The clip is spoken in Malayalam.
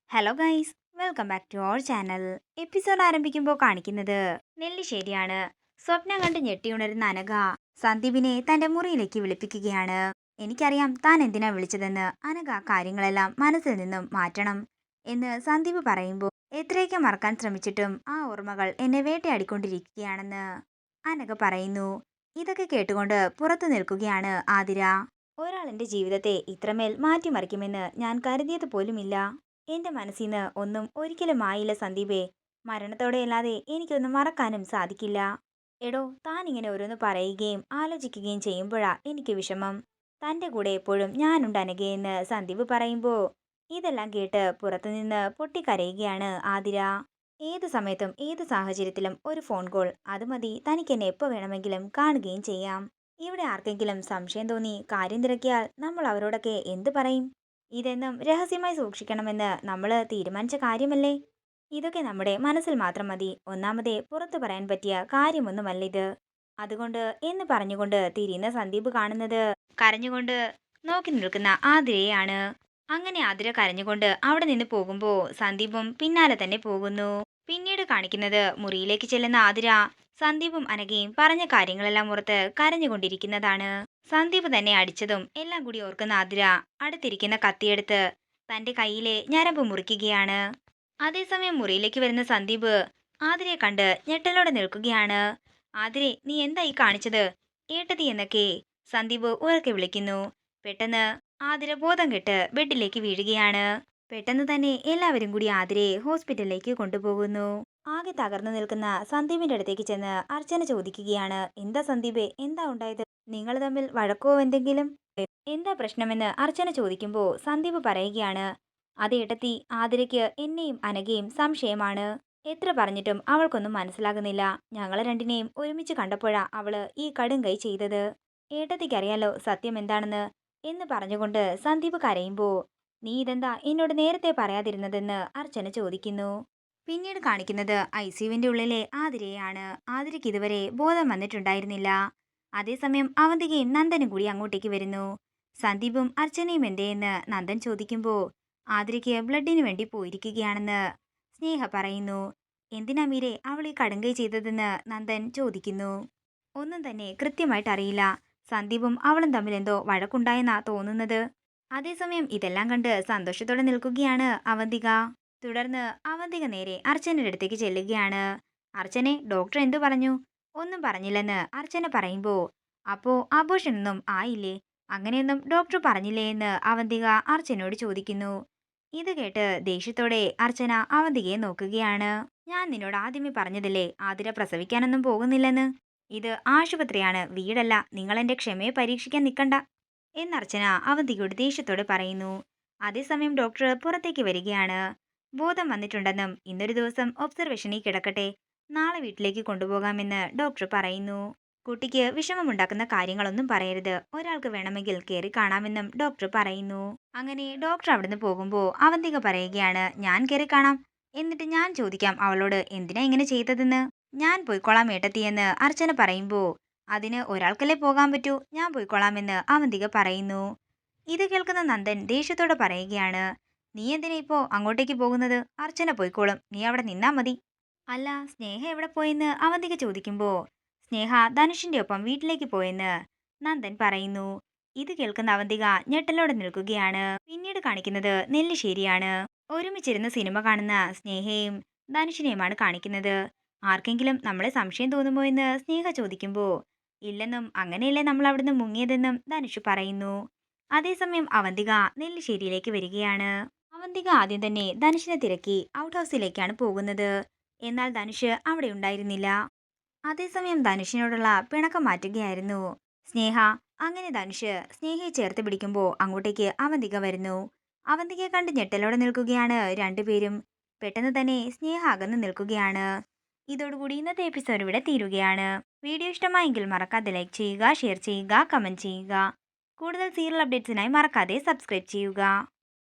Hello guys, welcome back to our channel. Episode ആരംഭിക്കുമ്പോൾ കാണിക്കുന്നത് നെല്ലിശ്ശേരിയാണ്. സ്വപ്നം കണ്ട് ഞെട്ടിയുണരുന്ന അനഘ സന്ദീപിനെ തന്റെ മുറിയിലേക്ക് വിളിപ്പിക്കുകയാണ്. എനിക്കറിയാം താൻ എന്തിനാ വിളിച്ചതെന്ന്. അനഘ കാര്യങ്ങളെല്ലാം മനസ്സിൽ നിന്നും മാറ്റണം എന്ന് സന്ദീപ് പറയുമ്പോൾ എത്രയൊക്കെ മറക്കാൻ ശ്രമിച്ചിട്ടും ആ ഓർമ്മകൾ എന്നെ വേട്ടയാടിക്കൊണ്ടിരിക്കുകയാണെന്ന് അനഘ പറയുന്നു. ഇതൊക്കെ കേട്ടുകൊണ്ട് പുറത്തു നിൽക്കുകയാണ് ആതിര. ഒരാളെന്റെ ജീവിതത്തെ ഇത്രമേൽ മാറ്റിമറിക്കുമെന്ന് ഞാൻ കരുതിയത് പോലുമില്ല. എന്റെ മനസ്സിന്ന് ഒന്നും ഒരിക്കലും ആയില്ല സന്ദീപേ. മരണത്തോടെയല്ലാതെ എനിക്കൊന്നും മറക്കാനും സാധിക്കില്ല. എടോ, താൻ ഇങ്ങനെ ഓരോന്ന് പറയുകയും ആലോചിക്കുകയും ചെയ്യുമ്പോഴാ എനിക്ക് വിഷമം. തന്റെ കൂടെ എപ്പോഴും ഞാനുണ്ട് അനഘയെന്ന് സന്ദീപ് പറയുമ്പോ ഇതെല്ലാം കേട്ട് പുറത്തുനിന്ന് പൊട്ടിക്കരയുകയാണ് ആതിര. ഏത് സമയത്തും ഏത് സാഹചര്യത്തിലും ഒരു ഫോൺ കോൾ, അത് മതി തനിക്കെന്നെ എപ്പോൾ വേണമെങ്കിലും കാണുകയും ചെയ്യാം. ഇവിടെ ആർക്കെങ്കിലും സംശയം തോന്നി കാര്യം തിരക്കിയാൽ നമ്മൾ അവരോടൊക്കെ എന്ത് പറയും? ഇതെന്നും രഹസ്യമായി സൂക്ഷിക്കണമെന്ന് നമ്മൾ തീരുമാനിച്ച കാര്യമല്ലേ? ഇതൊക്കെ നമ്മുടെ മനസ്സിൽ മാത്രം മതി. ഒന്നാമതേ പുറത്തു പറയാൻ പറ്റിയ കാര്യമൊന്നുമല്ല ഇത്. അതുകൊണ്ട് എന്ന് പറഞ്ഞുകൊണ്ട് തിരിയുന്ന സന്ദീപ് കാണുന്നത് കരഞ്ഞുകൊണ്ട് നോക്കി നിൽക്കുന്ന ആതിരയെയാണ്. അങ്ങനെ ആതിര കരഞ്ഞുകൊണ്ട് അവിടെ നിന്ന് പോകുമ്പോൾ സന്ദീപും പിന്നാലെ തന്നെ പോകുന്നു. പിന്നീട് കാണിക്കുന്നത് മുറിയിലേക്ക് ചെല്ലുന്ന ആതിര സന്ദീപും അനഘയും പറഞ്ഞ കാര്യങ്ങളെല്ലാം ഓർത്ത് കരഞ്ഞുകൊണ്ടിരിക്കുന്നതാണ്. സന്ദീപ് തന്നെ അടിച്ചതും എല്ലാം കൂടി ഓർക്കുന്ന ആതിര അടുത്തിരിക്കുന്ന കത്തിയെടുത്ത് തന്റെ കയ്യിലെ ഞരമ്പ് മുറിക്കുകയാണ്. അതേസമയം മുറിയിലേക്ക് വരുന്ന സന്ദീപ് ആതിരയെ കണ്ട് ഞെട്ടലോടെ നിൽക്കുകയാണ്. ആതിരെ, നീ എന്തായി കാണിച്ചത്? ഏട്ടതി എന്നൊക്കെ സന്ദീപ് ഉറക്കെ വിളിക്കുന്നു. പെട്ടെന്ന് ആതിര ബോധം കെട്ട് ബെഡിലേക്ക് വീഴുകയാണ്. പെട്ടെന്ന് തന്നെ എല്ലാവരും കൂടി ആതിരയെ ഹോസ്പിറ്റലിലേക്ക് കൊണ്ടുപോകുന്നു. ആകെ തകർന്നു നിൽക്കുന്ന സന്ദീപിന്റെ അടുത്തേക്ക് ചെന്ന് അർച്ചന ചോദിക്കുകയാണ്, എന്താ സന്ദീപേ, എന്താ ഉണ്ടായത്? നിങ്ങൾ തമ്മിൽ വഴക്കോ എന്തെങ്കിലും? എന്താ പ്രശ്നമെന്ന് അർച്ചന ചോദിക്കുമ്പോൾ സന്ദീപ് പറയുകയാണ്, അതേട്ടത്തി, ആതിരയ്ക്ക് എന്നെയും അനഘയും സംശയമാണ്. എത്ര പറഞ്ഞിട്ടും അവൾക്കൊന്നും മനസ്സിലാകുന്നില്ല. ഞങ്ങളെ രണ്ടിനെയും ഒരുമിച്ച് കണ്ടപ്പോഴാ അവള് ഈ കടുംകൈ ചെയ്തത്. ഏട്ടത്തിക്കറിയാലോ സത്യം എന്താണെന്ന് എന്ന് പറഞ്ഞുകൊണ്ട് സന്ദീപ് കരയുമ്പോ നീ ഇതെന്താ എന്നോട് നേരത്തെ പറയാതിരുന്നതെന്ന് അർച്ചന ചോദിക്കുന്നു. പിന്നീട് കാണിക്കുന്നത് ഐസിയുവിന്റെ ഉള്ളിലെ ആതിരയാണ്. ആതിരയ്ക്ക് ഇതുവരെ ബോധം വന്നിട്ടുണ്ടായിരുന്നില്ല. അതേസമയം അവന്തികയും നന്ദനും കൂടി അങ്ങോട്ടേക്ക് വരുന്നു. സന്ദീപും അർച്ചനയും എന്തേയെന്ന് നന്ദൻ ചോദിക്കുമ്പോൾ ആതിരയ്ക്ക് ബ്ലഡിന് വേണ്ടി പോയിരിക്കുകയാണെന്ന് സ്നേഹ പറയുന്നു. എന്തിനാ മീരെ അവൾ ഈ കടുങ്കൈ ചെയ്തതെന്ന് നന്ദൻ ചോദിക്കുന്നു. ഒന്നും തന്നെ കൃത്യമായിട്ട് അറിയില്ല. സന്ദീപും അവളും തമ്മിൽ എന്തോ വഴക്കുണ്ടായെന്നാ തോന്നുന്നത്. അതേസമയം ഇതെല്ലാം കണ്ട് സന്തോഷത്തോടെ നിൽക്കുകയാണ് അവന്തിക. തുടർന്ന് അവന്തിക നേരെ അർച്ചനയുടെ അടുത്തേക്ക് ചെല്ലുകയാണ്. അർച്ചനെ, ഡോക്ടർ എന്തു പറഞ്ഞു? ഒന്നും പറഞ്ഞില്ലെന്ന് അർച്ചന പറയുമ്പോ അപ്പോ ആഘോഷനൊന്നും ആയില്ലേ? അങ്ങനെയൊന്നും ഡോക്ടർ പറഞ്ഞില്ലേ എന്ന് അവന്തിക അർച്ചനയോട് ചോദിക്കുന്നു. ഇത് കേട്ട് ദേഷ്യത്തോടെ അർച്ചന അവന്തികയെ നോക്കുകയാണ്. ഞാൻ നിന്നോട് ആദ്യമേ പറഞ്ഞതില്ലേ ആതിര പ്രസവിക്കാനൊന്നും പോകുന്നില്ലെന്ന്. ഇത് ആശുപത്രിയാണ്, വീടല്ല. നിങ്ങൾ എന്റെ ക്ഷമയെ പരീക്ഷിക്കാൻ നിൽക്കണ്ട എന്ന് അർച്ചന അവന്തികയോട് ദേഷ്യത്തോടെ പറയുന്നു. അതേസമയം ഡോക്ടർ പുറത്തേക്ക് വരികയാണ്. ബോധം വന്നിട്ടുണ്ടെന്നും ഇന്നൊരു ദിവസം ഒബ്സർവേഷനിൽ കിടക്കട്ടെ, നാളെ വീട്ടിലേക്ക് കൊണ്ടുപോകാമെന്ന് ഡോക്ടർ പറയുന്നു. കുട്ടിക്ക് വിഷമമുണ്ടാക്കുന്ന കാര്യങ്ങളൊന്നും പറയരുത്, ഒരാൾക്ക് വേണമെങ്കിൽ കയറി കാണാമെന്നും ഡോക്ടർ പറയുന്നു. അങ്ങനെ ഡോക്ടർ അവിടുന്ന് പോകുമ്പോൾ അവന്തിക പറയുകയാണ്, ഞാൻ കയറി കാണാം. എന്നിട്ട് ഞാൻ ചോദിക്കാം അവളോട് എന്തിനാ ഇങ്ങനെ ചെയ്തതെന്ന്. ഞാൻ പോയിക്കോളാം ഏട്ടത്തിയെന്ന് അർച്ചന പറയുമ്പോൾ അതിന് ഒരാൾക്കല്ലേ പോകാൻ പറ്റൂ, ഞാൻ പോയിക്കോളാമെന്ന് അവന്തിക പറയുന്നു. ഇത് കേൾക്കുന്ന നന്ദൻ ദേഷ്യത്തോടെ പറയുകയാണ്, നീ എന്തിനാ ഇപ്പോ അങ്ങോട്ടേക്ക് പോകുന്നത്? അർച്ചന പോയിക്കോളും, നീ അവിടെ നിന്നാ മതി. അല്ല, സ്നേഹ എവിടെ പോയെന്ന് അവന്തിക ചോദിക്കുമ്പോ സ്നേഹ ധനുഷിന്റെ ഒപ്പം വീട്ടിലേക്ക് പോയെന്ന് നന്ദൻ പറയുന്നു. ഇത് കേൾക്കുന്ന അവന്തിക ഞെട്ടലോടെ നിൽക്കുകയാണ്. പിന്നീട് കാണിക്കുന്നത് നെല്ലിശ്ശേരിയാണ്. ഒരുമിച്ചിരുന്ന് സിനിമ കാണുന്ന സ്നേഹയും ധനുഷിനെയുമാണ് കാണിക്കുന്നത്. ആർക്കെങ്കിലും നമ്മളെ സംശയം തോന്നുമോ എന്ന് സ്നേഹ ചോദിക്കുമ്പോ ഇല്ലെന്നും അങ്ങനെയല്ലേ നമ്മൾ അവിടുന്ന് മുങ്ങിയതെന്നും ധനുഷ് പറയുന്നു. അതേസമയം അവന്തിക നെല്ലിശ്ശേരിയിലേക്ക് വരികയാണ്. അവന്തിക ആദ്യം തന്നെ ധനുഷിനെ തിരക്കി ഔട്ട് ഹൗസിലേക്കാണ് പോകുന്നത്. എന്നാൽ ധനുഷ് അവിടെ ഉണ്ടായിരുന്നില്ല. അതേസമയം ധനുഷിനോടുള്ള പിണക്കം മാറ്റുകയായിരുന്നു സ്നേഹ. അങ്ങനെ ധനുഷ് സ്നേഹയെ ചേർത്ത് പിടിക്കുമ്പോൾ അങ്ങോട്ടേക്ക് അവന്തിക വരുന്നു. അവന്തികയെ കണ്ട് ഞെട്ടലോടെ നിൽക്കുകയാണ് രണ്ടുപേരും. പെട്ടെന്ന് തന്നെ സ്നേഹ അകന്ന് നിൽക്കുകയാണ്. ഇതോടുകൂടി ഇന്നത്തെ എപ്പിസോഡ് ഇവിടെ തീരുകയാണ്. വീഡിയോ ഇഷ്ടമായെങ്കിൽ മറക്കാതെ ലൈക്ക് ചെയ്യുക, ഷെയർ ചെയ്യുക, കമന്റ് ചെയ്യുക. കൂടുതൽ സീരിയൽ അപ്ഡേറ്റ്സിനായി മറക്കാതെ സബ്സ്ക്രൈബ് ചെയ്യുക.